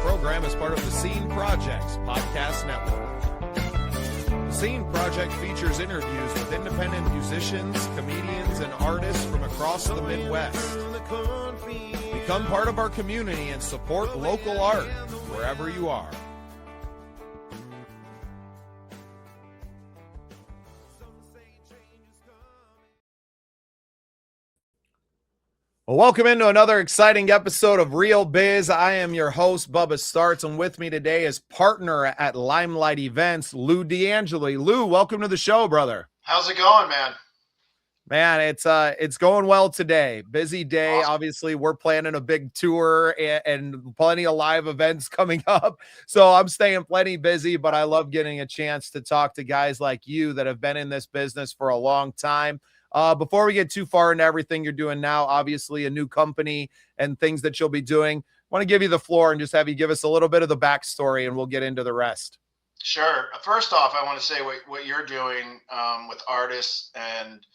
program is part of the Scene Projects Podcast Network. The Scene Project features interviews with independent musicians, comedians, and artists from across the Midwest. Become part of our community and support local art wherever you are. Well, welcome into another exciting episode of Real Biz. I am your host, Bubba Startz, and with me today is partner at Limelight Events, Lou Angeli. Lou, welcome to the show, brother. How's it going, man? Man, it's going well today. Busy day. Awesome. Obviously, we're planning a big tour and plenty of live events coming up. So I'm staying plenty busy, but I love getting a chance to talk to guys like you that have been in this business for a long time. Before we get too far into everything you're doing now, obviously a new company and things that you'll be doing, I want to give you the floor and just have you give us a little bit of the backstory and we'll get into the rest. Sure. First off, I want to say what you're doing with artists and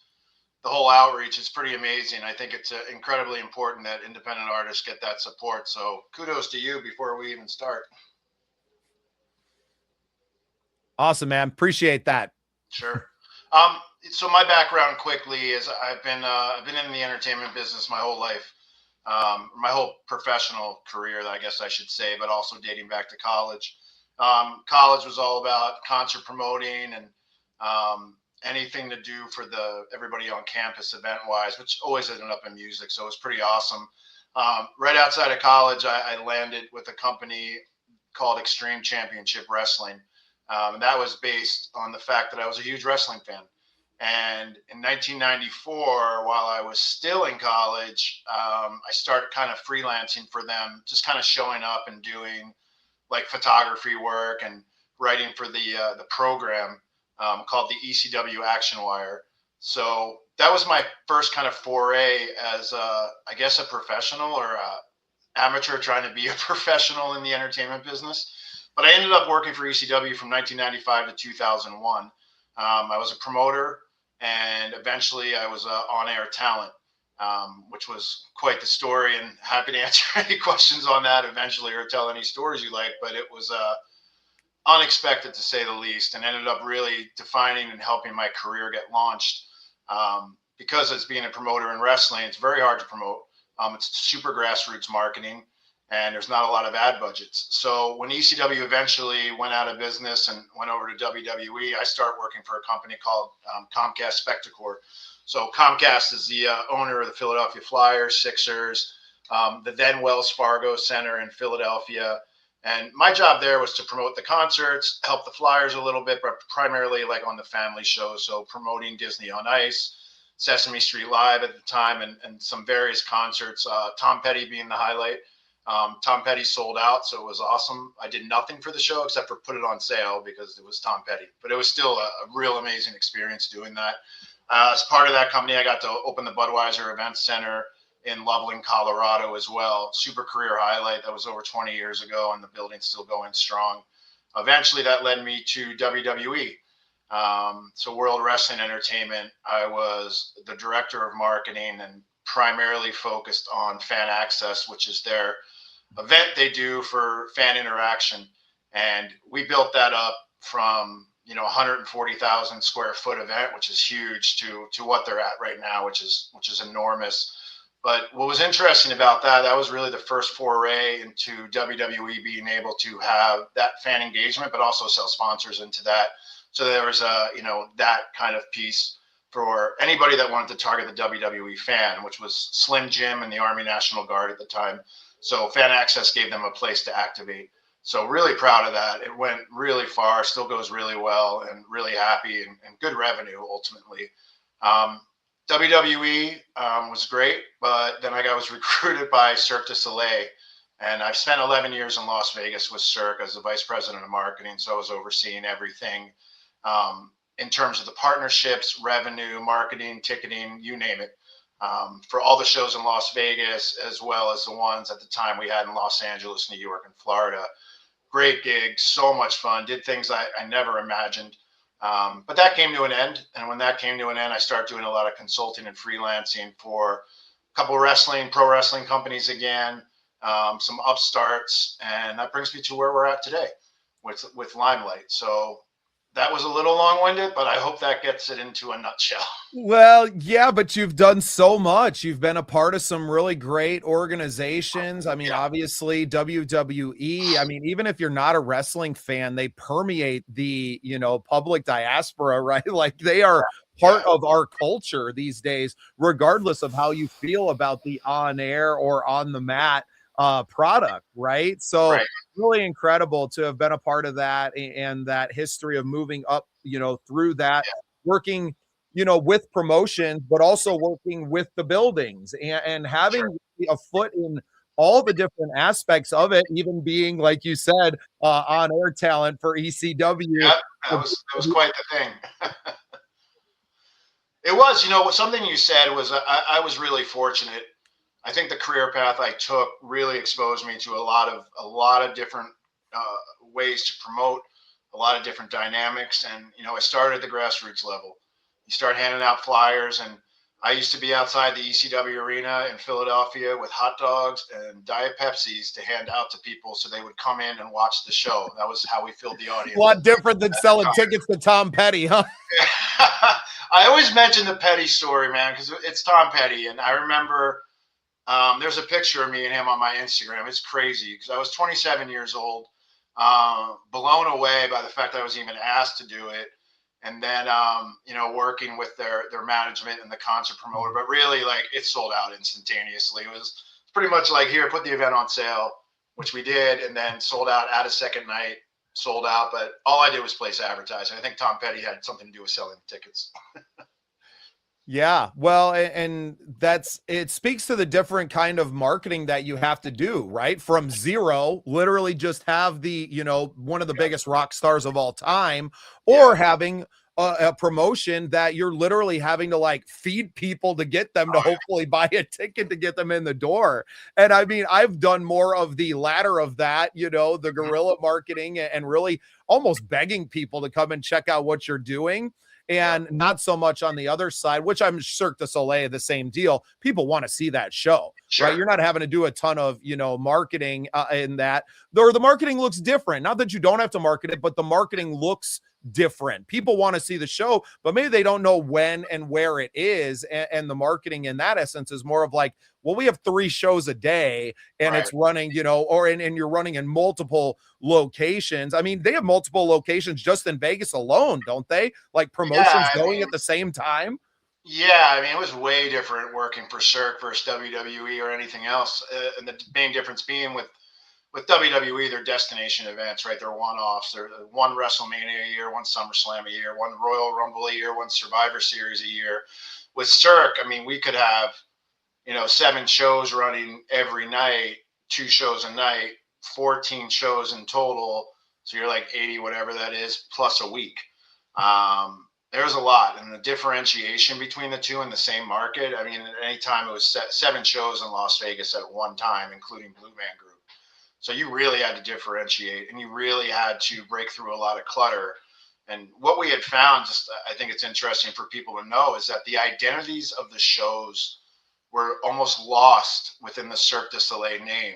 the whole outreach is pretty amazing. I think it's incredibly important that independent artists get that support. So kudos to you before we even start. Awesome, man. Appreciate that. Sure. So my background quickly is I've been in the entertainment business my whole life, my whole professional career, I guess I should say, but also dating back to college. College was all about concert promoting and anything to do for everybody on campus event wise, which always ended up in music. So it was pretty awesome. Right outside of college, I landed with a company called Extreme Championship Wrestling. And that was based on the fact that I was a huge wrestling fan. And in 1994, while I was still in college, I started kind of freelancing for them, just kind of showing up and doing like photography work and writing for the program called the ECW Action Wire. So that was my first kind of foray as, I guess, a professional or amateur trying to be a professional in the entertainment business. But I ended up working for ECW from 1995 to 2001. I was a promoter, and eventually I was on-air talent, which was quite the story, and happy to answer any questions on that eventually or tell any stories you like. But it was unexpected, to say the least, and ended up really defining and helping my career get launched. Because as being a promoter in wrestling, it's very hard to promote. It's super grassroots marketing, and there's not a lot of ad budgets. So when ECW eventually went out of business and went over to WWE, I started working for a company called Comcast Spectacor. So Comcast is the owner of the Philadelphia Flyers, Sixers, the then Wells Fargo Center in Philadelphia. And my job there was to promote the concerts, help the Flyers a little bit, but primarily like on the family shows. So promoting Disney on Ice, Sesame Street Live at the time, and some various concerts, Tom Petty being the highlight. Tom Petty sold out, so it was awesome. I did nothing for the show except for put it on sale because it was Tom Petty, but it was still a real amazing experience doing that. As part of that company, I got to open the Budweiser Events Center in Loveland, Colorado as well. Super career highlight. That was over 20 years ago, and the building's still going strong. Eventually, that led me to WWE. So World Wrestling Entertainment. I was the director of marketing and primarily focused on fan access, which is their event they do for fan interaction. And we built that up from 140,000 square foot event, which is huge, to what they're at right now, which is enormous. But what was interesting about that was really the first foray into WWE being able to have that fan engagement, but also sell sponsors into that. So there was that kind of piece for anybody that wanted to target the WWE fan, which was Slim Jim and the Army National Guard at the time. So fan access gave them a place to activate. So really proud of that. It went really far, still goes really well, and really happy and good revenue ultimately. WWE was great, but then I was recruited by Cirque du Soleil, and I've spent 11 years in Las Vegas with Cirque as the vice president of marketing. So I was overseeing everything in terms of the partnerships, revenue, marketing, ticketing, you name it, for all the shows in Las Vegas, as well as the ones at the time we had in Los Angeles, New York, and Florida. Great gigs, so much fun, did things I never imagined. But that came to an end. And when that came to an end, I started doing a lot of consulting and freelancing for a couple of pro wrestling companies again, some upstarts, and that brings me to where we're at today with Limelight. So that was a little long-winded, but I hope that gets it into a nutshell. Well, yeah, but you've done so much. You've been a part of some really great organizations. I mean, Yeah. obviously WWE. I mean, even if you're not a wrestling fan, they permeate the, public diaspora, right? Like they are part Yeah. of our culture these days, regardless of how you feel about the on air or on the mat product, right? So Right. really incredible to have been a part of that and that history of moving up, through that, working with promotions, but also working with the buildings and Sure. having a foot in all the different aspects of it, even being, like you said, on air talent for ECW. Yeah, that was quite the thing. It was, something you said was I was really fortunate. I think the career path I took really exposed me to a lot of different ways to promote, a lot of different dynamics, and I started at the grassroots level. You start handing out flyers, and I used to be outside the ECW arena in Philadelphia with hot dogs and Diet Pepsis to hand out to people so they would come in and watch the show. That was how we filled the A audience. lot different than selling tickets to Tom Petty, huh? I always mention the Petty story, man, because it's Tom Petty, and I remember there's a picture of me and him on my Instagram. It's crazy because I was 27 years old, blown away by the fact that I was even asked to do it. And then, working with their management and the concert promoter, but really like it sold out instantaneously. It was pretty much like, here, put the event on sale, which we did, and then sold out at a second night, sold out. But all I did was place advertising. I think Tom Petty had something to do with selling the tickets. Yeah, well, and it speaks to the different kind of marketing that you have to do, right? From zero, literally just have the, one of the biggest rock stars of all time, or having a promotion that you're literally having to like feed people to get them to hopefully buy a ticket to get them in the door. And I mean, I've done more of the latter of that, the guerrilla marketing and really almost begging people to come and check out what you're doing. And not so much on the other side, which I'm Cirque du Soleil, the same deal. People want to see that show, Sure. right? You're not having to do a ton of, marketing in that, or the marketing looks different. Not that you don't have to market it, but the marketing looks different. People want to see the show, but maybe they don't know when and where it is. And the marketing in that essence is more of like, well, we have 3 shows a day and it's running, and you're running in multiple locations. I mean, they have multiple locations just in Vegas alone, don't they? Like promotions going at the same time. Yeah, I mean, it was way different working for Cirque versus WWE or anything else. And the main difference being with WWE, they're destination events, right? They're one-offs. They're one WrestleMania a year, one SummerSlam a year, one Royal Rumble a year, one Survivor Series a year. With Cirque, I mean, we could have, 7 shows running every night, 2 shows a night, 14 shows in total. So you're like 80, whatever that is, plus a week. There's a lot. And the differentiation between the two in the same market, I mean, at any time it was 7 shows in Las Vegas at one time, including Blue Man Group. So you really had to differentiate and you really had to break through a lot of clutter. And what we had found, just I think it's interesting for people to know, is that the identities of the shows were almost lost within the Cirque du Soleil name.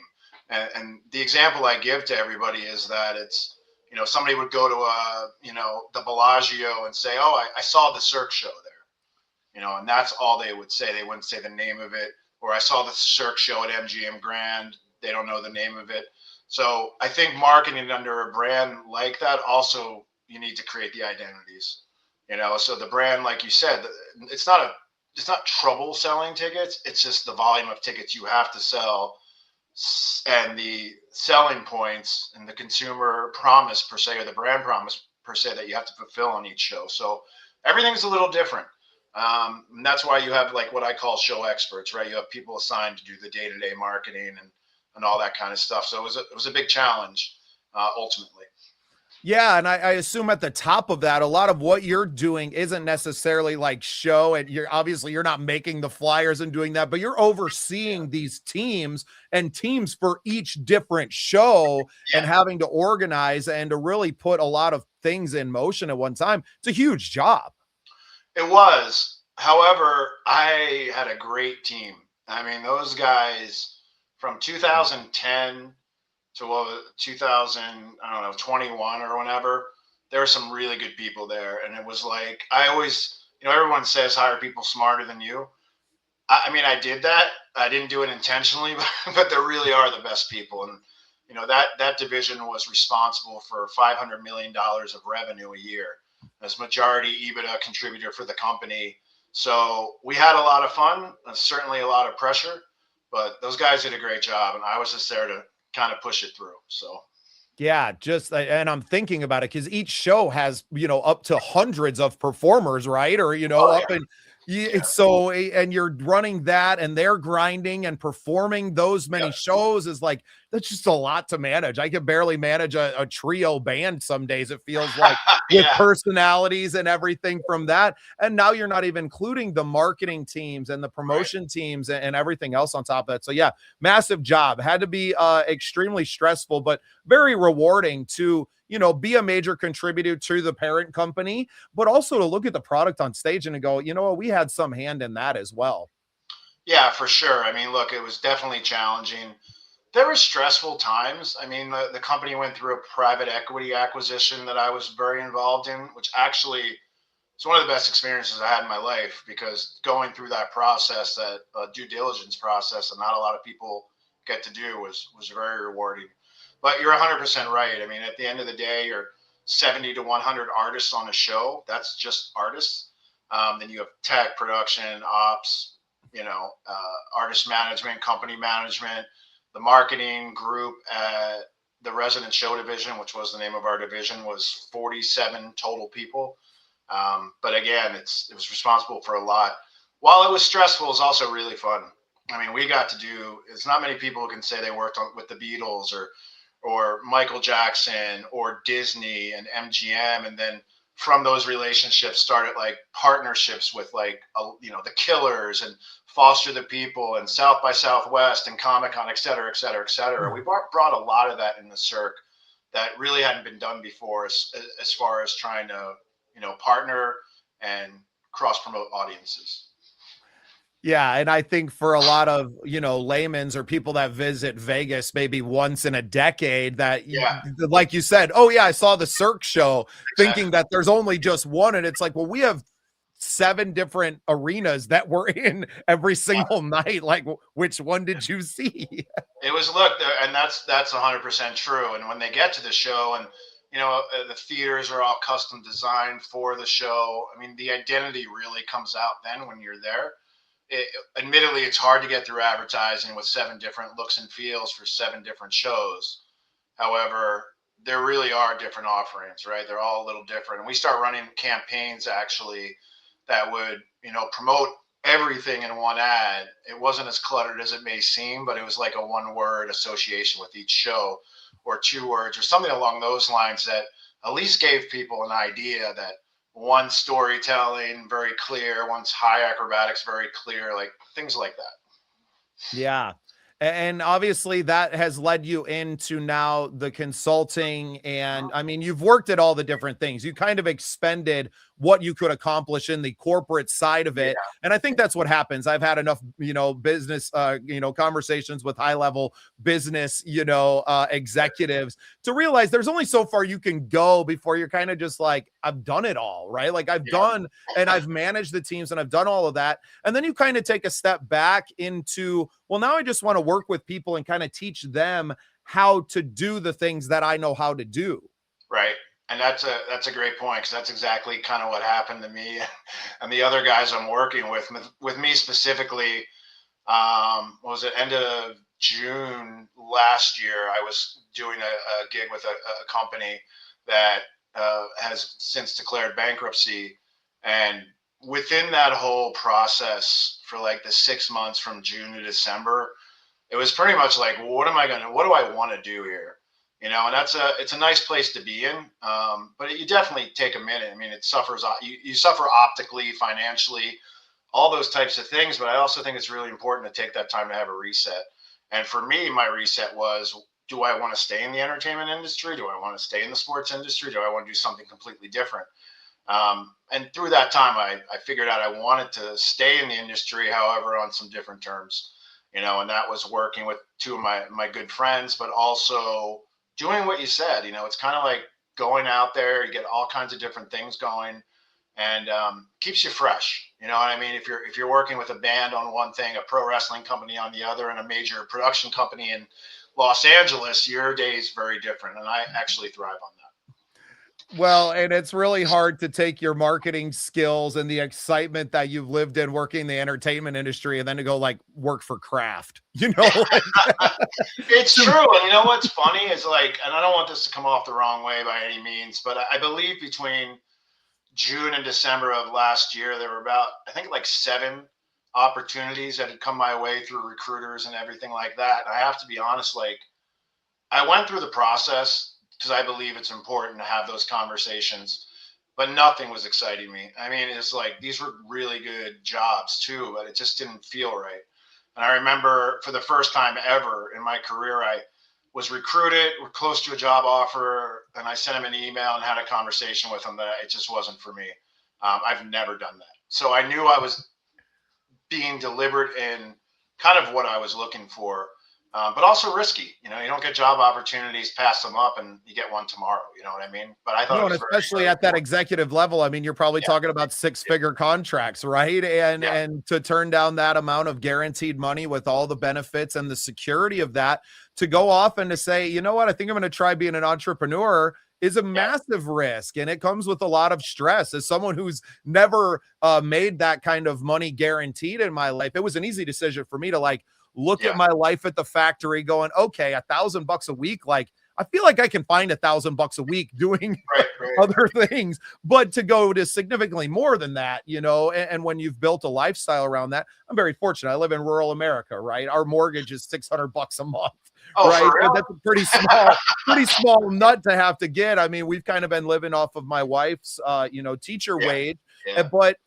And the example I give to everybody is that it's, somebody would go to the Bellagio and say, oh, I saw the Cirque show there, and that's all they would say. They wouldn't say the name of it. Or I saw the Cirque show at MGM Grand. They don't know the name of it. So I think marketing under a brand like that, also you need to create the identities, so the brand, like you said, it's not trouble selling tickets. It's just the volume of tickets you have to sell and the selling points and the consumer promise per se, or the brand promise per se, that you have to fulfill on each show. So everything's a little different. And that's why you have like what I call show experts, right? You have people assigned to do the day-to-day marketing and all that kind of stuff. So it was a big challenge, ultimately. Yeah, and I assume at the top of that, a lot of what you're doing isn't necessarily like show, and you're not making the flyers and doing that, but you're overseeing these teams for each different show and having to organize and to really put a lot of things in motion at one time. It's a huge job. It was. However, I had a great team. I mean, those guys from 2010 to 2000, I don't know, 21 or whenever, there were some really good people there. And it was like, I always, everyone says hire people smarter than you. I mean, I did that. I didn't do it intentionally, but there really are the best people. And, that division was responsible for $500 million of revenue a year as majority EBITDA contributor for the company. So we had a lot of fun, certainly a lot of pressure, but those guys did a great job. And I was just there to kind of push it through. So. Yeah, and I'm thinking about it because each show has, up to hundreds of performers, right? Or, Oh, up yeah. and Yeah. it's so, and you're running that and they're grinding and performing those many shows is like, that's just a lot to manage. I can barely manage a trio band some days, it feels like, with Yeah. personalities and everything from that. And now you're not even including the marketing teams and the promotion teams and everything else on top of that. So yeah, massive job. Had to be extremely stressful, but very rewarding to, be a major contributor to the parent company, but also to look at the product on stage and to go, we had some hand in that as well. Yeah, for sure. I mean, look, it was definitely challenging. There were stressful times. I mean, the company went through a private equity acquisition that I was very involved in, which actually it's one of the best experiences I had in my life because going through that process, that due diligence process, and not a lot of people get to do was very rewarding. But you're 100% right. I mean, at the end of the day, you're 70 to 100 artists on a show. That's just artists. Then you have tech, production, ops, artist management, company management, the marketing group at the resident show division, which was the name of our division, was 47 total people. But again, it was responsible for a lot. While it was stressful, it was also really fun. I mean, we got to do. It's not many people who can say they worked with the Beatles or Michael Jackson or Disney and MGM, and then from those relationships started like partnerships with like the Killers and Foster the People and South by Southwest and Comic Con, et cetera, et cetera, et cetera. We brought a lot of that in the Cirque that really hadn't been done before as far as trying to partner and cross promote audiences. Yeah, and I think for a lot of, layman's or people that visit Vegas maybe once in a decade that, like you said, oh yeah, I saw the Cirque show, thinking that there's only just one. And it's like, well, we have 7 different arenas that we're in every single night. Like, which one did you see? It was, and that's 100% true. And when they get to the show and, the theaters are all custom designed for the show. I mean, the identity really comes out then when you're there. Admittedly, it's hard to get through advertising with 7 different looks and feels for 7 different shows. However, there really are different offerings, right? They're all a little different. And we start running campaigns actually that would, promote everything in one ad. It wasn't as cluttered as it may seem, but it was like a 1-word association with each show or 2 words or something along those lines that at least gave people an idea that one's storytelling very clear, one's high acrobatics very clear, like things like that. Yeah. And obviously that has led you into now the consulting. And I mean, you've worked at all the different things. You kind of expended what you could accomplish in the corporate side of it. Yeah. And I think that's what happens. I've had enough, business, conversations with high level business, executives to realize there's only so far you can go before you're kind of just like, I've done it all, right? Like I've done, and I've managed the teams and I've done all of that. And then you kind of take a step back into, well, now I just want to work with people and kind of teach them how to do the things that I know how to do. Right. And that's a great point because that's exactly kind of what happened to me and the other guys I'm working with. With me specifically, what was it, end of June last year, I was doing a gig with a company that has since declared bankruptcy. And within that whole process for like the 6 months from June to December, it was pretty much like, well, what do I want to do here? And it's a nice place to be in. But you definitely take a minute. I mean, you suffer optically, financially, all those types of things. But I also think it's really important to take that time to have a reset. And for me, my reset was, do I want to stay in the entertainment industry? Do I want to stay in the sports industry? Do I want to do something completely different? And through that time, I figured out I wanted to stay in the industry, however, on some different terms. and that was working with two of my good friends, but also doing what you said. It's kind of like going out there, you get all kinds of different things going, and keeps you fresh. You know what I mean? If you're working with a band on one thing, a pro wrestling company on the other, and a major production company in Los Angeles, your day is very different, and I actually thrive on that. Well, and it's really hard to take your marketing skills and the excitement that you've lived in working in the entertainment industry and then to go like work for Kraft, like, It's true. And you know what's funny is, like, and I don't want this to come off the wrong way by any means, but I believe between June and December of last year, there were about, I think, like 7 opportunities that had come my way through recruiters and everything like that. And I have to be honest, like, I went through the process because I believe it's important to have those conversations, but nothing was exciting me. I mean, it's like, these were really good jobs too, but it just didn't feel right. And I remember for the first time ever in my career, I was recruited, were close to a job offer, and I sent him an email and had a conversation with him that it just wasn't for me. I've never done that. So I knew I was being deliberate in kind of what I was looking for, but also risky. You don't get job opportunities, pass them up, and you get one tomorrow. You know what I mean? But I thought no, it and was especially at that executive level. I mean, you're probably talking about 6-figure contracts, right? And to turn down that amount of guaranteed money with all the benefits and the security of that, to go off and to say, you know what, I think I'm going to try being an entrepreneur, is a massive risk, and it comes with a lot of stress. As someone who's never made that kind of money guaranteed in my life, it was an easy decision for me to like look at my life at the factory going, okay, $1,000 a week. Like, I feel like I can find $1,000 a week doing other things, but to go to significantly more than that, and when you've built a lifestyle around that, I'm very fortunate. I live in rural America, right? Our mortgage is $600 a month. Oh, right? for real? So that's a pretty small nut to have to get. I mean, we've kind of been living off of my wife's, teacher wage, but,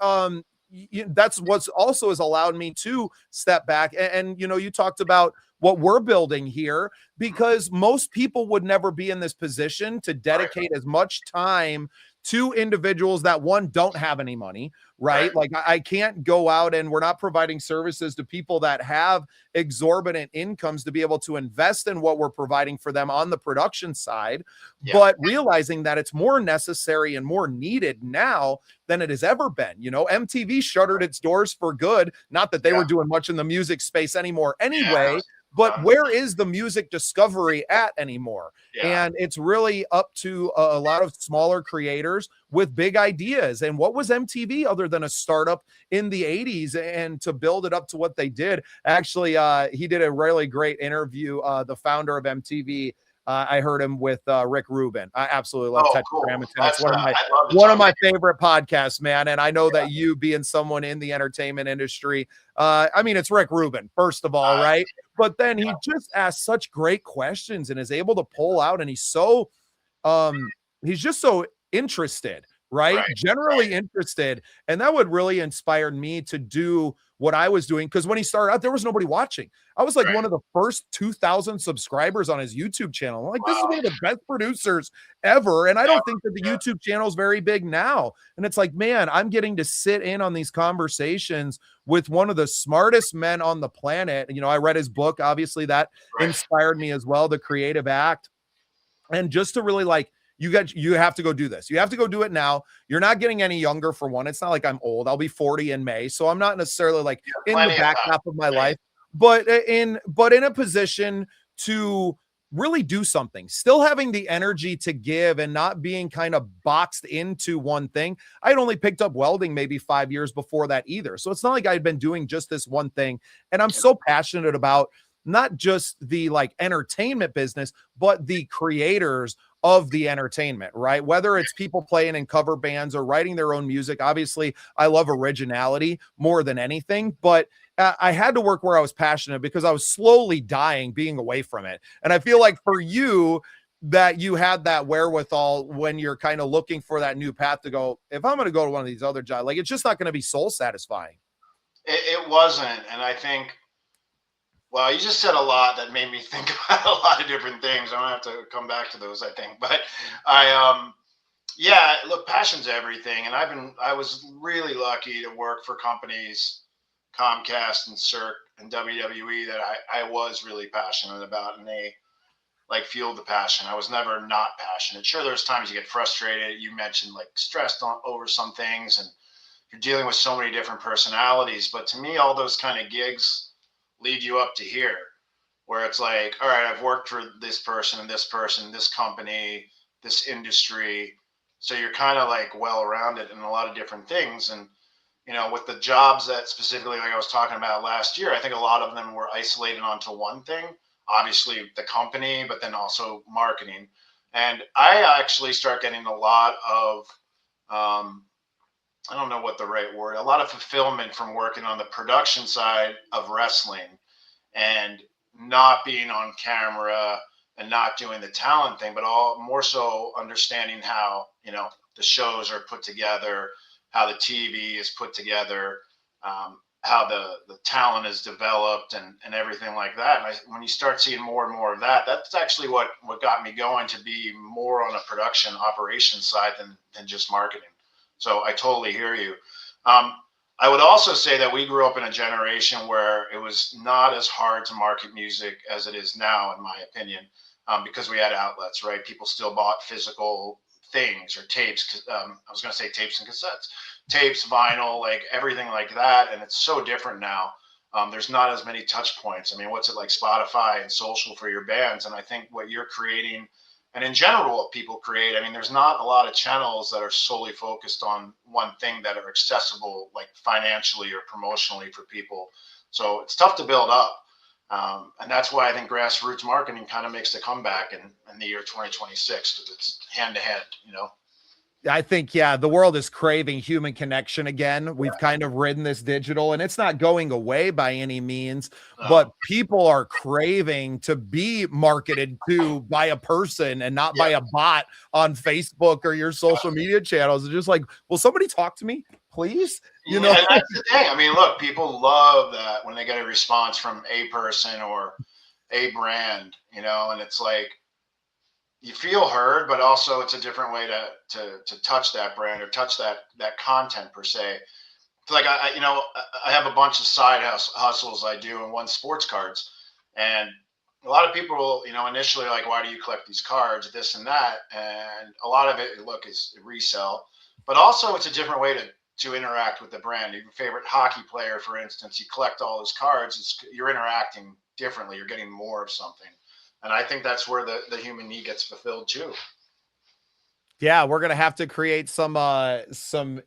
that's what's also has allowed me to step back. And you talked about what we're building here, because most people would never be in this position to dedicate as much time to individuals that, one, don't have any money, right? Like, I can't go out, and we're not providing services to people that have exorbitant incomes to be able to invest in what we're providing for them on the production side, but realizing that it's more necessary and more needed now than it has ever been. MTV shuttered its doors for good. Not that they were doing much in the music space anymore anyway, but where is the music discovery at anymore? And it's really up to a lot of smaller creators with big ideas. And what was MTV other than a startup in the 80s, and to build it up to what they did? Actually, he did a really great interview, the founder of MTV. I heard him with Rick Rubin. I absolutely love Tetragrammaton. It's one of my favorite podcasts, man. And I know that you, being someone in the entertainment industry, I mean, it's Rick Rubin, first of all, right? But then he just asks such great questions and is able to pull out, and he's just so interested, right? Generally interested. And that would really inspire me to do what I was doing. Because when he started out, there was nobody watching. I was like one of the first 2,000 subscribers on his YouTube channel. I'm like, this is one of the best producers ever. And I don't think that the YouTube channel is very big now. And it's like, man, I'm getting to sit in on these conversations with one of the smartest men on the planet. I read his book. Obviously, that inspired me as well, The Creative Act. And just to really like, you have to go do this. You have to go do it now. You're not getting any younger, for one. It's not like I'm old. I'll be 40 in May. So I'm not necessarily like in the back half of my life, but in a position to really do something, still having the energy to give and not being kind of boxed into one thing. I had only picked up welding maybe 5 years before that either. So it's not like I'd been doing just this one thing. And I'm so passionate about not just the like entertainment business, but the creators of the entertainment, right? Whether it's people playing in cover bands or writing their own music. Obviously, I love originality more than anything, but I had to work where I was passionate, because I was slowly dying being away from it. And I feel like for you, that you had that wherewithal when you're kind of looking for that new path to go, if I'm going to go to one of these other jobs, like, it's just not going to be soul satisfying. It wasn't. And I think, well, you just said a lot that made me think about a lot of different things. I'm gonna have to come back to those, I think. But look, passion's everything. And I was really lucky to work for companies, Comcast and Cirque, in WWE that I was really passionate about, and they like fueled the passion. I was never not passionate. Sure, there's times you get frustrated. You mentioned like stressed over some things, and you're dealing with so many different personalities. But to me, all those kind of gigs lead you up to here, where it's like, all right, I've worked for this person, this company, this industry. So you're kind of like well rounded in a lot of different things. And, you know, with the jobs that specifically, like I was talking about last year, I think a lot of them were isolated onto one thing, obviously the company, but then also marketing. And I actually start getting a lot of, I don't know what the right word, a lot of fulfillment from working on the production side of wrestling and not being on camera and not doing the talent thing, but all more so understanding how, you know, the shows are put together, how the TV is put together, how the talent is developed and everything like that. And when you start seeing more and more of that, that's actually what got me going to be more on a production operations side than just marketing. So I totally hear you. I would also say that we grew up in a generation where it was not as hard to market music as it is now, in my opinion, because we had outlets, right? People still bought physical things or tapes. I was going to say tapes and cassettes, tapes, vinyl, like everything like that. And it's so different now. There's not as many touch points. I mean, what's it like Spotify and social for your bands? And I think what you're creating, and in general, what people create, I mean, there's not a lot of channels that are solely focused on one thing that are accessible, like financially or promotionally for people. So it's tough to build up. And that's why I think grassroots marketing kind of makes the comeback in the year 2026, because it's hand to hand, you know? I think, yeah, the world is craving human connection again. We've kind of ridden this digital, and it's not going away by any means, but people are craving to be marketed to by a person and not by a bot on Facebook or your social media channels. It's just like, will somebody talk to me, please? You know, and that's the thing. I mean, look, people love that when they get a response from a person or a brand, you know, and it's like, you feel heard, but also it's a different way to touch that brand or touch that content per se. It's like I have a bunch of side hustles I do, and one sports cards, and a lot of people, you know, initially like, why do you collect these cards, this and that, and a lot of it, look, is resell, but also it's a different way to interact with the brand. Your favorite hockey player, for instance, you collect all those cards, you're interacting differently, you're getting more of something. And I think that's where the human need gets fulfilled too. Yeah, we're gonna have to create some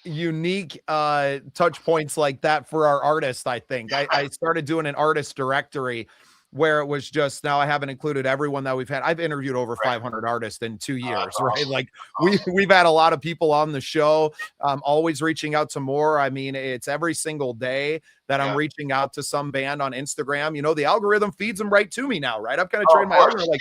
unique touch points like that for our artists. I think I started doing an artist directory where it was just, now I haven't included everyone that we've had. I've interviewed over 500 artists in 2 years, right? Awesome. Like we've had a lot of people on the show, always reaching out to more. I mean, it's every single day that I'm reaching out to some band on Instagram. You know, the algorithm feeds them right to me now, right? I've kind of trained my algorithm like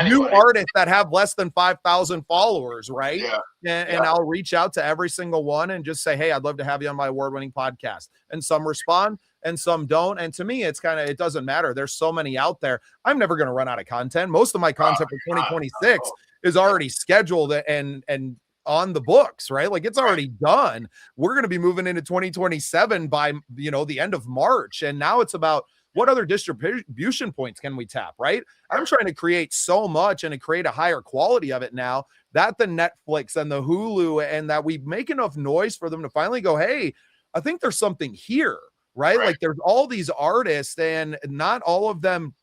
new artists that have less than 5,000 followers, right? Yeah. And I'll reach out to every single one and just say, hey, I'd love to have you on my award-winning podcast. And some respond and some don't. And to me, it's kind of, it doesn't matter. There's so many out there. I'm never going to run out of content. Most of my content for 2026 is already scheduled and on the books, right? Like it's already done. We're going to be moving into 2027 by, you know, the end of March. And now it's about what other distribution points can we tap, right? I'm trying to create so much and to create a higher quality of it now that the Netflix and the Hulu, and that we make enough noise for them to finally go, hey, I think there's something here, right? Like there's all these artists, and not all of them.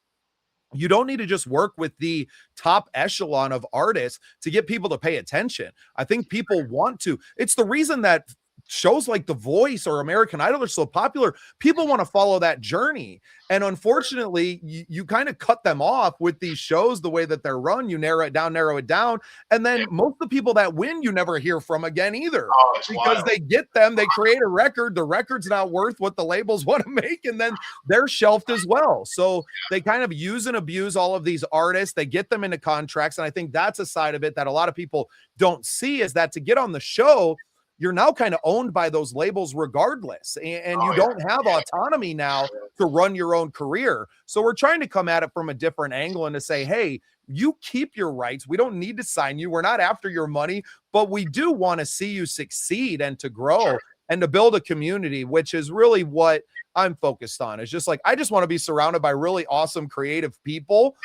You don't need to just work with the top echelon of artists to get people to pay attention. I think people want to. It's the reason that shows like The Voice or American Idol are so popular. People want to follow that journey. And unfortunately, you kind of cut them off with these shows, the way that they're run. You narrow it down. And then most of the people that win, you never hear from again either. Because they get them, they create a record. The record's not worth what the labels want to make. And then they're shelved as well. So they kind of use and abuse all of these artists. They get them into contracts. And I think that's a side of it that a lot of people don't see, is that to get on the show, you're now kind of owned by those labels regardless. And you don't have autonomy now to run your own career. So we're trying to come at it from a different angle and to say, hey, you keep your rights. We don't need to sign you. We're not after your money, but we do want to see you succeed and to grow. and to build a community, which is really what I'm focused on. Is just like, I just want to be surrounded by really awesome creative people.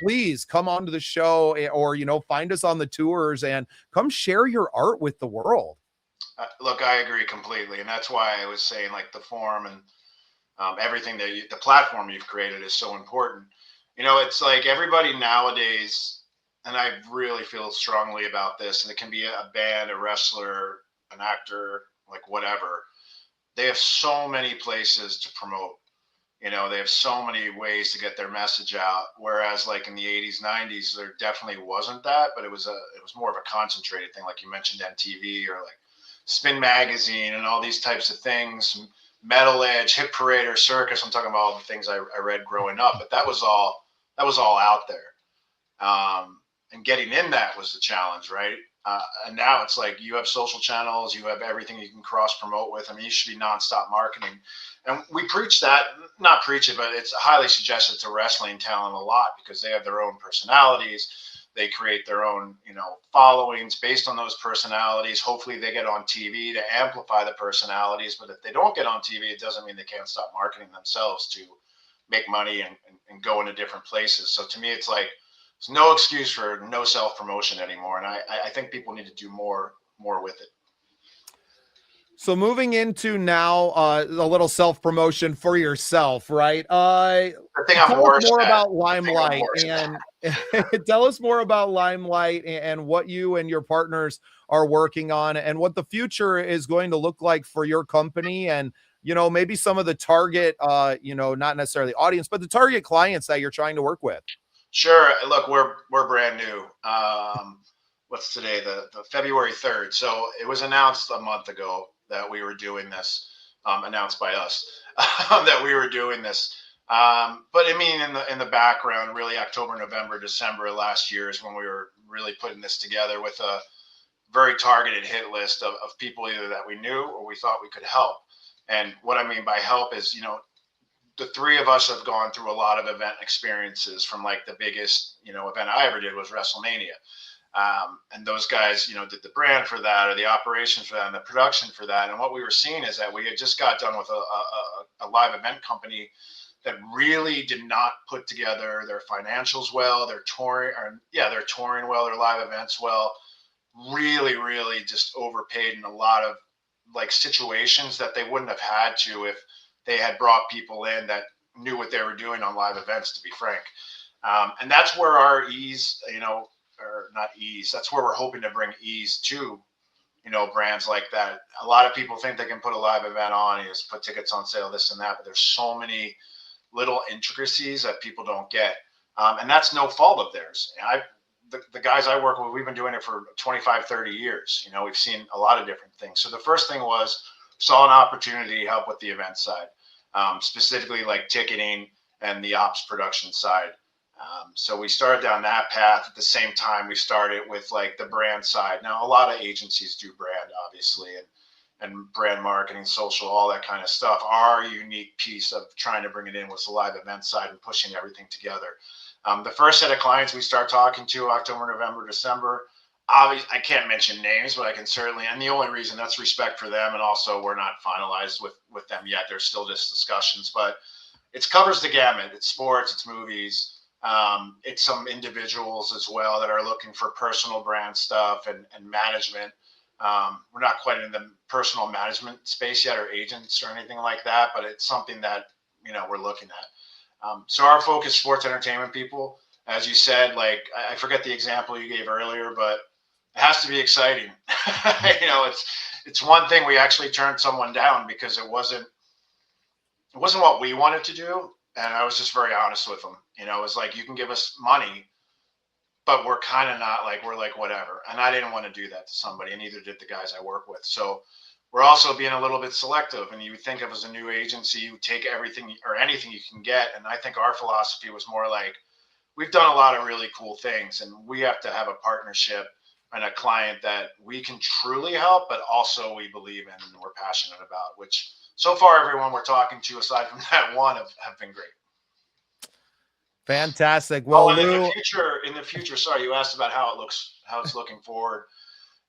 Please come onto the show, or, you know, find us on the tours and come share your art with the world. Look, I agree completely. And that's why I was saying, like, the forum and everything that the platform you've created is so important. You know, it's like everybody nowadays, and I really feel strongly about this, and it can be a band, a wrestler, an actor, like whatever. They have so many places to promote. You know, they have so many ways to get their message out. Whereas, like in the 80s, 90s, there definitely wasn't that, but it was more of a concentrated thing, like you mentioned, MTV or like Spin Magazine and all these types of things. Metal Edge, Hit Parade, or Circus. I'm talking about all the things I read growing up, but that was all out there. And getting in that was the challenge, right? And now it's like you have social channels, you have everything you can cross promote with. I mean, you should be nonstop marketing. And we preach that, not preach it, but it's highly suggested to wrestling talent a lot because they have their own personalities. They create their own, you know, followings based on those personalities. Hopefully they get on TV to amplify the personalities. But if they don't get on TV, it doesn't mean they can't stop marketing themselves to make money and go into different places. So to me, it's like, there's no excuse for no self-promotion anymore. And I think people need to do more with it. So moving into now a little self-promotion for yourself, right? Tell us more about Limelight, and tell us more about Limelight and what you and your partners are working on and what the future is going to look like for your company, and, you know, maybe some of the target, you know, not necessarily audience, but the target clients that you're trying to work with. Sure. Look, we're brand new. What's today? The February 3rd. So it was announced a month ago that we were doing this, announced by us, that we were doing this. But I mean, in the background, really October, November, December of last year is when we were really putting this together with a very targeted hit list of people either that we knew or we thought we could help. And what I mean by help is, you know, the three of us have gone through a lot of event experiences. From like the biggest, you know, event I ever did was WrestleMania. And those guys, you know, did the brand for that, or the operations for that, and the production for that. And what we were seeing is that we had just got done with a live event company that really did not put together their financials well. They're touring well, their live events well. Really, really just overpaid in a lot of like situations that they wouldn't have had to if they had brought people in that knew what they were doing on live events, to be frank. And that's where our ease, you know, or not ease, that's where we're hoping to bring ease to, you know, brands like that. A lot of people think they can put a live event on, you just put tickets on sale, this and that, but there's so many little intricacies that people don't get. And that's no fault of theirs. The guys I work with, we've been doing it for 25, 30 years. You know, we've seen a lot of different things. So the first thing was, saw an opportunity to help with the event side, specifically like ticketing and the ops production side. So we started down that path. At the same time, we started with like the brand side. Now, a lot of agencies do brand, obviously, and brand marketing, social, all that kind of stuff. Our unique piece of trying to bring it in was the live event side and pushing everything together. The first set of clients we start talking to October, November, December, obviously I can't mention names, but I can certainly, and the only reason, that's respect for them. And also we're not finalized with them yet. There's still just discussions, but it covers the gamut. It's sports, it's movies. It's some individuals as well that are looking for personal brand stuff and management. We're not quite in the personal management space yet, or agents or anything like that, but it's something that, you know, we're looking at. So our focus, sports entertainment people, as you said, like I forget the example you gave earlier, but it has to be exciting. You know, it's one thing. We actually turned someone down because it wasn't what we wanted to do. And I was just very honest with them. You know, it was like, you can give us money, but we're kind of not like, we're like, whatever. And I didn't want to do that to somebody, and neither did the guys I work with. So we're also being a little bit selective. And you think of as a new agency, you take everything or anything you can get. And I think our philosophy was more like, we've done a lot of really cool things, and we have to have a partnership and a client that we can truly help, but also we believe in and we're passionate about, which so far everyone we're talking to, aside from that one, have been great. Fantastic. Well, in the future, sorry, you asked about how it's looking forward.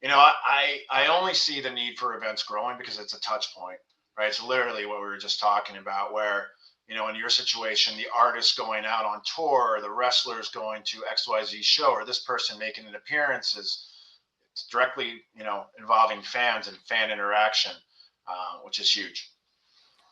I only see the need for events growing because it's a touch point, right? It's literally what we were just talking about, where, in your situation, the artist going out on tour, or the wrestlers going to XYZ show, or this person making an appearance is it's directly, involving fans and fan interaction, which is huge.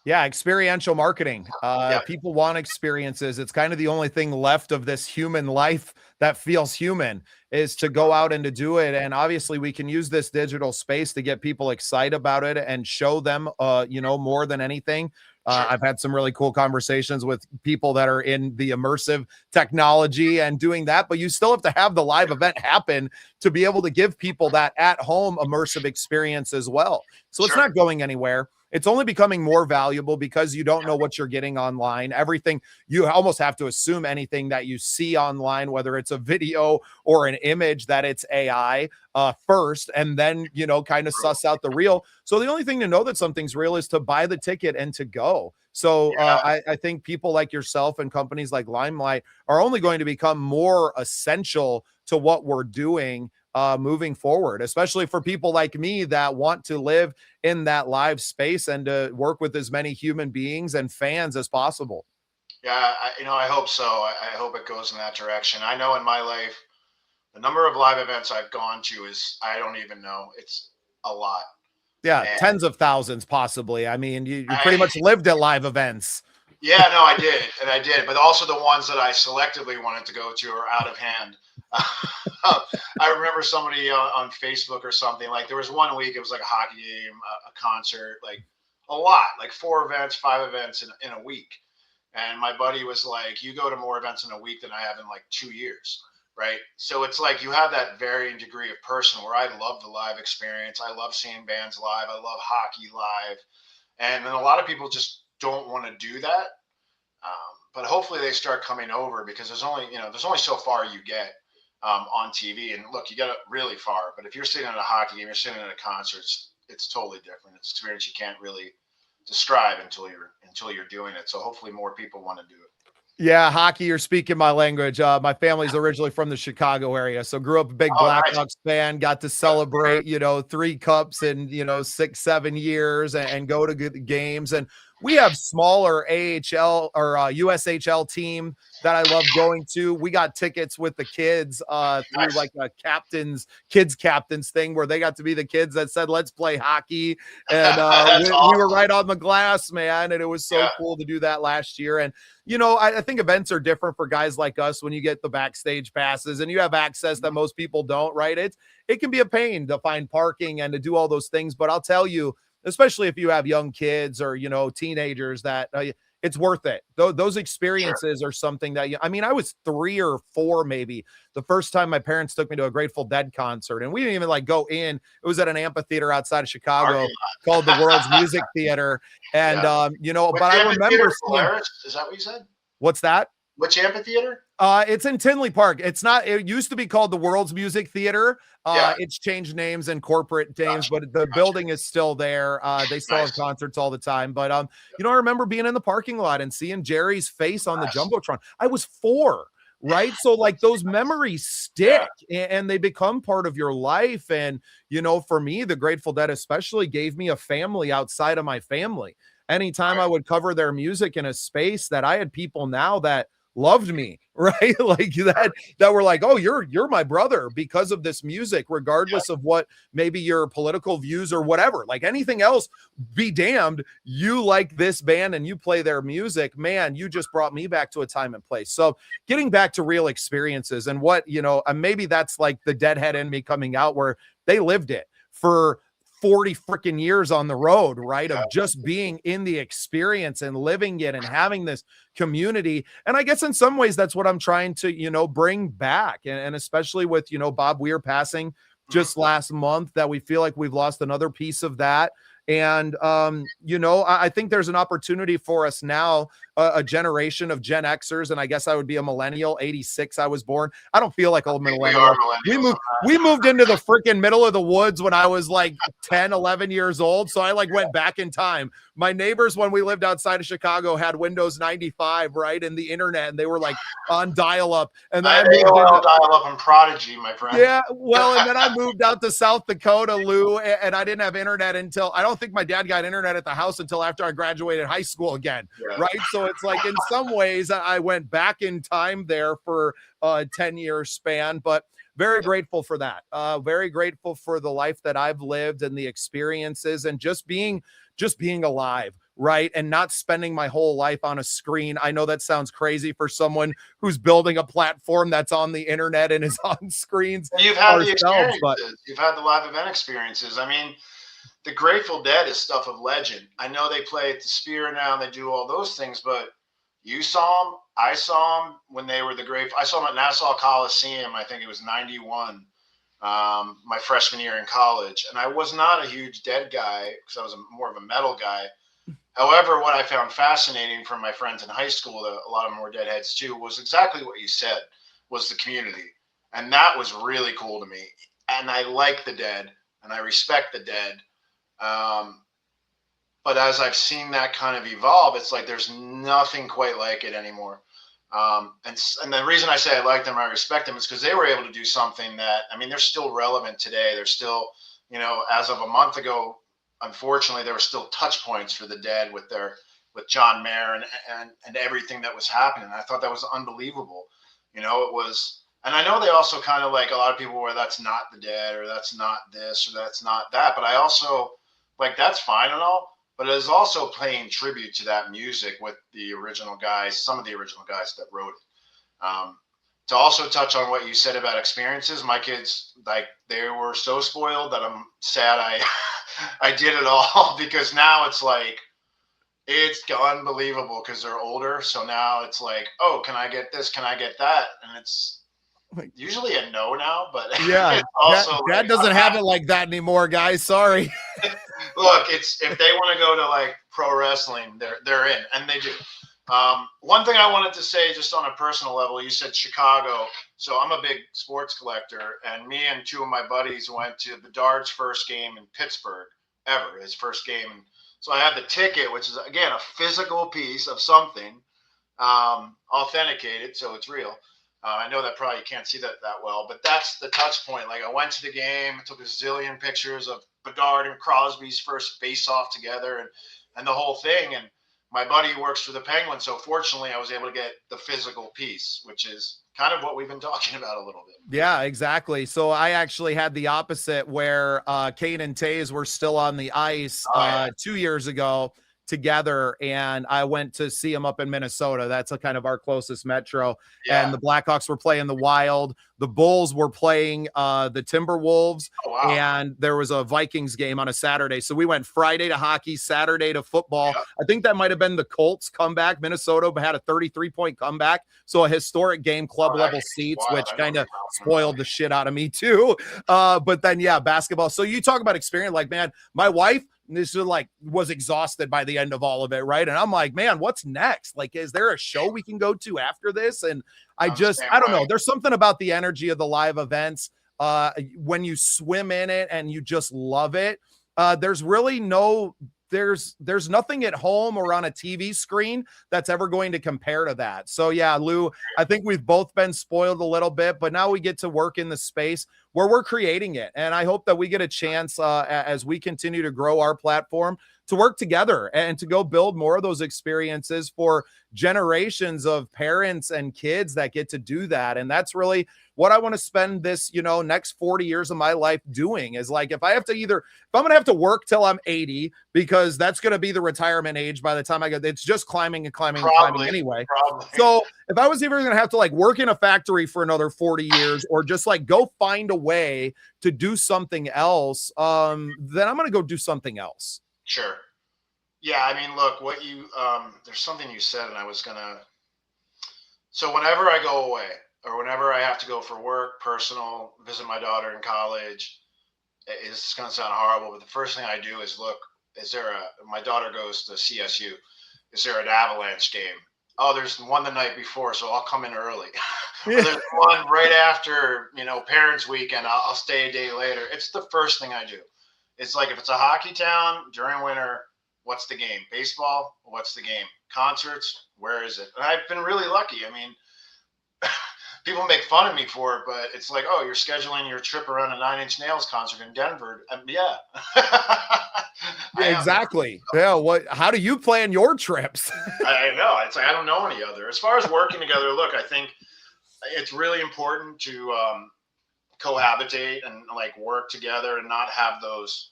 Yeah, experiential marketing. Yep. People want experiences. It's kind of the only thing left of this human life that feels human, is to go out and to do it. And obviously we can use this digital space to get people excited about it and show them, more than anything. Sure. I've had some really cool conversations with people that are in the immersive technology and doing that, but you still have to have the live event happen to be able to give people that at home immersive experience as well. So it's not going anywhere. It's only becoming more valuable because you don't know what you're getting online. Everything, you almost have to assume anything that you see online, whether it's a video or an image, that it's AI first, and then, kind of suss out the real. So the only thing to know that something's real is to buy the ticket and to go. So I think people like yourself and companies like Limelight are only going to become more essential to what we're doing moving forward, especially for people like me that want to live in that live space and to work with as many human beings and fans as possible. Yeah, I hope so. I hope it goes in that direction. I know in my life, the number of live events I've gone to is, I don't even know. It's a lot. Yeah, and tens of thousands, possibly. I mean, you pretty much lived at live events. Yeah, no, I did. And I did. But also the ones that I selectively wanted to go to are out of hand. I remember somebody on Facebook or something, like there was one week, it was like a hockey game, a concert, like a lot, like 4 events, 5 events in a week. And my buddy was like, you go to more events in a week than I have in like 2 years. Right. So it's like you have that varying degree of person, where I love the live experience. I love seeing bands live. I love hockey live. And then a lot of people just don't want to do that. But hopefully they start coming over, because there's only so far you get on TV. And look, you get really far. But if you're sitting at a hockey game, you're sitting at a concert, it's totally different. It's an experience you can't really describe until you're doing it. So hopefully more people want to do it. Yeah, hockey, you're speaking my language. My family's originally from the Chicago area, so grew up a big Blackhawks fan, got to celebrate, 3 cups in, 6-7 years and go to good games. And we have smaller AHL or USHL team that I love going to. We got tickets with the kids through like a kids captains thing, where they got to be the kids that said, let's play hockey. And we were right on the glass, man. And it was so cool to do that last year. And, I think events are different for guys like us when you get the backstage passes and you have access that most people don't, right? It can be a pain to find parking and to do all those things. But I'll tell you, especially if you have young kids or, teenagers, that it's worth it. Those experiences are something that, I was 3 or 4, maybe, the first time my parents took me to a Grateful Dead concert, and we didn't even like go in. It was at an amphitheater outside of Chicago called the World's Music Theater. And, but I remember. Is that what you said? What's that? Which amphitheater? It's in Tinley Park. It used to be called the World's Music Theater. It's changed names and corporate names, but the building is still there. They still have concerts all the time. But, I remember being in the parking lot and seeing Jerry's face on the Jumbotron. I was 4, right? So like those memories stick and they become part of your life. And, for me, the Grateful Dead especially gave me a family outside of my family. Anytime I would cover their music in a space, that I had people now that loved me, right? Like that were like, oh, you're my brother because of this music, regardless of what maybe your political views or whatever, like anything else, be damned, you like this band and you play their music, man, you just brought me back to a time and place. So getting back to real experiences and what, and maybe that's like the deadhead in me coming out, where they lived it for 40 freaking years on the road, right? Of just being in the experience and living it and having this community. And I guess in some ways that's what I'm trying to, bring back. And especially with, Bob Weir passing just last month, that we feel like we've lost another piece of that. And, I think there's an opportunity for us now, a generation of Gen Xers, and I guess I would be a millennial. 86, I was born. I don't feel like a We are millennial. millennials. We moved into the freaking middle of the woods when I was like 10, 11 years old. So I like went back in time. My neighbors, when we lived outside of Chicago, had Windows 95, right? And the internet, and they were like on dial up. And then I I moved AOL into, dial-up and Prodigy, my friend. yeah, well, and then I moved out to South Dakota, Lou, and I didn't have internet until, I don't think my dad got internet at the house until after I graduated high school again, right? So it's like, in some ways, I went back in time there for a 10-year span, but very grateful for that. Very grateful for the life that I've lived and the experiences, and just being alive, right? And not spending my whole life on a screen. I know that sounds crazy for someone who's building a platform that's on the internet and is on screens. You've had the experiences. You've had the live event experiences. I mean, the Grateful Dead is stuff of legend. I know they play at the Sphere now and they do all those things, but you saw them. I saw them when they were the Grateful. I saw them at Nassau Coliseum. I think it was 91, my freshman year in college. And I was not a huge Dead guy because I was more of a metal guy. However, what I found fascinating from my friends in high school, a lot of them were Deadheads too, was exactly what you said, was the community. And that was really cool to me. And I like the Dead and I respect the Dead. But as I've seen that kind of evolve, it's like there's nothing quite like it anymore. And the reason I say I like them, I respect them, is because they were able to do something that, I mean, they're still relevant today. They're still, as of a month ago, unfortunately, there were still touch points for the Dead with John Mayer and everything that was happening. I thought that was unbelievable. It was, and I know they also kind of, like, a lot of people were, that's not the Dead, or that's not this, or that's not that. But I also, like, that's fine and all, but it is also paying tribute to that music with the original guys, some of the original guys that wrote it. To also touch on what you said about experiences, my kids, like, they were so spoiled that I'm sad I did it all, because now it's like, it's unbelievable because they're older. So now it's like, oh, can I get this? Can I get that? And it's usually a no now, but yeah, it's also Dad doesn't have it like that anymore, guys. Sorry. Look, it's, if they want to go to like pro wrestling, they're in, and they do. One thing I wanted to say, just on a personal level, you said Chicago. So I'm a big sports collector, and me and two of my buddies went to Bedard's first game in Pittsburgh ever, his first game. And so I have the ticket, which is, again, a physical piece of something, authenticated, so it's real. I know that probably you can't see that well, but that's the touch point. Like, I went to the game, took a zillion pictures of Bedard and Crosby's first face-off together, and the whole thing. And my buddy works for the Penguins, so fortunately I was able to get the physical piece, which is kind of what we've been talking about a little bit. Yeah, exactly. So I actually had the opposite, where Kane and Taze were still on the ice 2 years ago together, and I went to see them up in Minnesota. That's a kind of our closest metro. Yeah. And the Blackhawks were playing the Wild. The Bulls were playing the Timberwolves. Oh, wow. And there was a Vikings game on a Saturday. So we went Friday to hockey, Saturday to football. Yeah. I think that might have been the Colts comeback. Minnesota had a 33-point comeback. So a historic game, club level seats, which kind of spoiled the shit out of me too. But then, yeah, basketball. So you talk about experience, like, man, my wife, this is like, was exhausted by the end of all of it, right? And I'm like, man, what's next? Like, is there a show we can go to after this? And I don't know. There's something about the energy of the live events. When you swim in it and you just love it, there's really there's nothing at home or on a TV screen that's ever going to compare to that. So yeah, Lou, I think we've both been spoiled a little bit, but now we get to work in the space where we're creating it. And I hope that we get a chance as we continue to grow our platform to work together and to go build more of those experiences for generations of parents and kids that get to do that. And that's really what I want to spend this, next 40 years of my life doing, is like, if I'm going to have to work till I'm 80, because that's going to be the retirement age by the time I get, it's just climbing and climbing and climbing anyway. Probably. So if I was even going to have to like work in a factory for another 40 years, or just like go find a way to do something else, then I'm going to go do something else. Sure. Yeah. I mean, look, there's something you said, and so whenever I go away, or whenever I have to go for work, personal, visit my daughter in college, it's going to sound horrible, but the first thing I do is look, my daughter goes to CSU. Is there an Avalanche game? Oh, there's one the night before, so I'll come in early. Or there's one right after, Parents' Weekend. I'll stay a day later. It's the first thing I do. It's like if it's a hockey town during winter, what's the game? Baseball, what's the game? Concerts, where is it? And I've been really lucky. I mean, people make fun of me for it, but it's like, oh, you're scheduling your trip around a Nine Inch Nails concert in Denver. Yeah. Yeah, exactly. Yeah. How do you plan your trips? I know. It's like, I don't know any other. As far as working together, look, I think it's really important to cohabitate and like work together and not have those,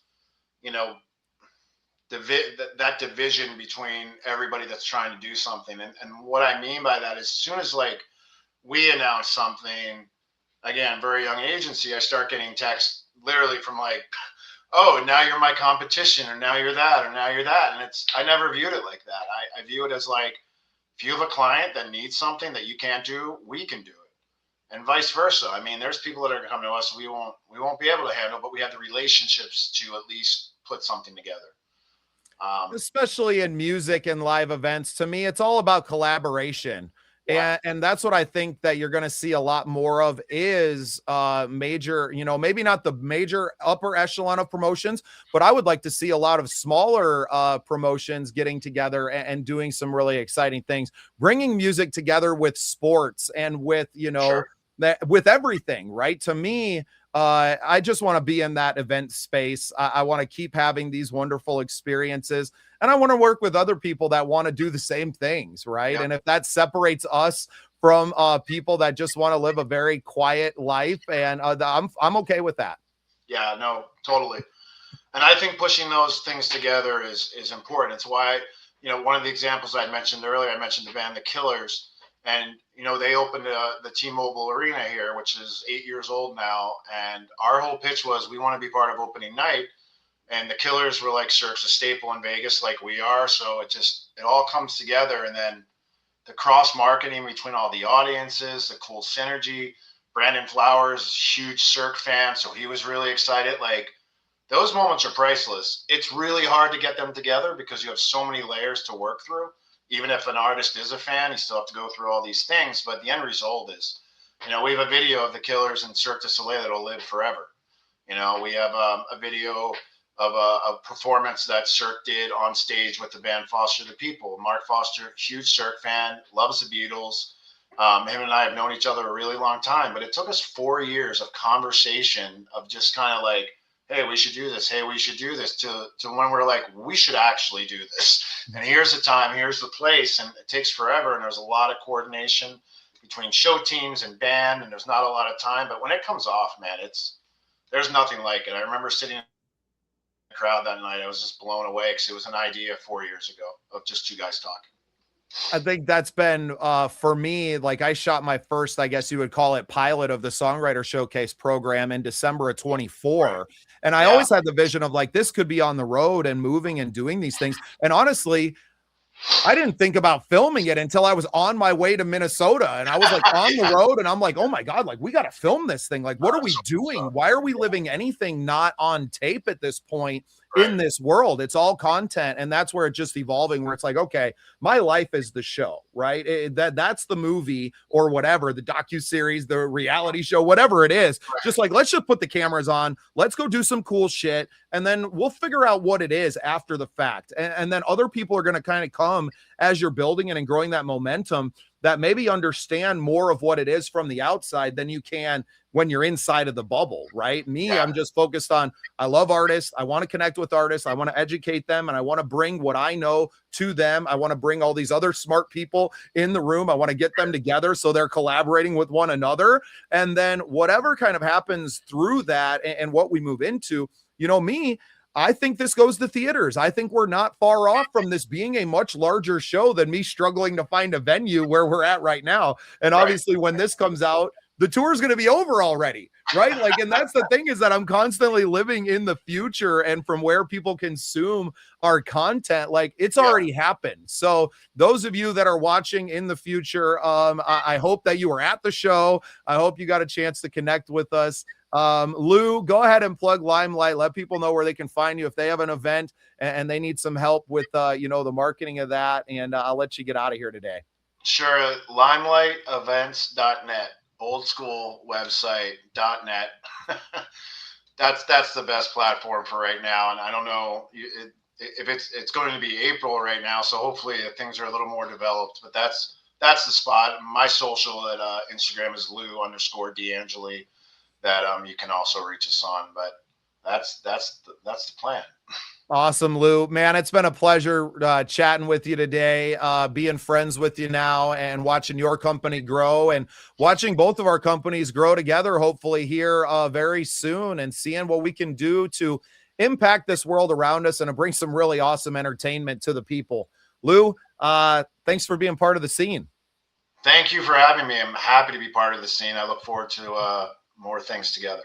that division between everybody that's trying to do something. And what I mean by that is as soon as like we announce something, again, very young agency, I start getting texts literally from like, oh, now you're my competition, or now you're that, or now you're that. And I never viewed it like that. I view it as like, if you have a client that needs something that you can't do, we can do it. And vice versa. I mean, there's people that are going to come to us we won't be able to handle, but we have the relationships to at least put something together. Especially in music and live events, to me, it's all about collaboration. Yeah. And that's what I think that you're going to see a lot more of is major, maybe not the major upper echelon of promotions, but I would like to see a lot of smaller promotions getting together and doing some really exciting things, bringing music together with sports and with, Sure. with everything, right? To me, I just want to be in that event space. I want to keep having these wonderful experiences, and I want to work with other people that want to do the same things, right? Yeah. And if that separates us from people that just want to live a very quiet life, and I'm okay with that. Yeah, no, totally. And I think pushing those things together is important. It's why, one of the examples I mentioned earlier, I mentioned the band The Killers. And, they opened the T-Mobile Arena here, which is 8 years old now. And our whole pitch was we want to be part of opening night. And the Killers were like Cirque's a staple in Vegas like we are. So it all comes together. And then the cross-marketing between all the audiences, the cool synergy. Brandon Flowers, huge Cirque fan, so he was really excited. Like, those moments are priceless. It's really hard to get them together because you have so many layers to work through. Even if an artist is a fan, you still have to go through all these things. But the end result is, we have a video of the Killers in Cirque du Soleil that'll live forever. We have a video of a performance that Cirque did on stage with the band Foster the People. Mark Foster, huge Cirque fan, loves the Beatles. Him and I have known each other a really long time, but it took us 4 years of conversation of just kind of like, hey, we should do this. Hey, we should do this to when we're like, we should actually do this. And here's the time, here's the place. And it takes forever. And there's a lot of coordination between show teams and band. And there's not a lot of time. But when it comes off, man, there's nothing like it. I remember sitting in the crowd that night. I was just blown away because it was an idea 4 years ago of just two guys talking. I think that's been for me, like I shot my first, I guess you would call it, pilot of the Songwriter Showcase program in December of 24. Right. And I always had the vision of like, this could be on the road and moving and doing these things. And honestly, I didn't think about filming it until I was on my way to Minnesota, and I was like on the road, and I'm like, oh my God, like we got to film this thing. Like, what are we doing? Why are we living anything not on tape at this point in this world? It's all content. And that's where it's just evolving, where it's like, okay, my life is the show, right? That's the movie or whatever, the docuseries, the reality show, whatever it is. Just like, let's just put the cameras on. Let's go do some cool shit. And then we'll figure out what it is after the fact. And then other people are going to kind of come as you're building it and growing that momentum that maybe understand more of what it is from the outside than you can when you're inside of the bubble, right? I'm just focused on, I love artists. I want to connect with artists. I want to educate them, and I want to bring what I know to them. I want to bring all these other smart people in the room. I want to get them together so they're collaborating with one another. And then whatever kind of happens through that and what we move into, I think this goes to theaters. I think we're not far off from this being a much larger show than me struggling to find a venue where we're at right now. And obviously when this comes out, the tour is going to be over already, right? Like, and that's the thing, is that I'm constantly living in the future, and from where people consume our content, like it's already happened. So those of you that are watching in the future, I hope that you were at the show. I hope you got a chance to connect with us. Lou, go ahead and plug Limelight. Let people know where they can find you if they have an event and they need some help with, the marketing of that. And I'll let you get out of here today. Sure. LimelightEvents.net, old school website.net. That's the best platform for right now. And I don't know if it's going to be April right now. So hopefully things are a little more developed, but that's the spot. My social at Instagram is Lou_D Angeli that you can also reach us on, but that's the plan. Awesome, Lou. Man, it's been a pleasure chatting with you today, being friends with you now and watching your company grow and watching both of our companies grow together, hopefully here very soon, and seeing what we can do to impact this world around us and to bring some really awesome entertainment to the people. Lou, thanks for being part of the scene. Thank you for having me. I'm happy to be part of the scene. I look forward to more things together.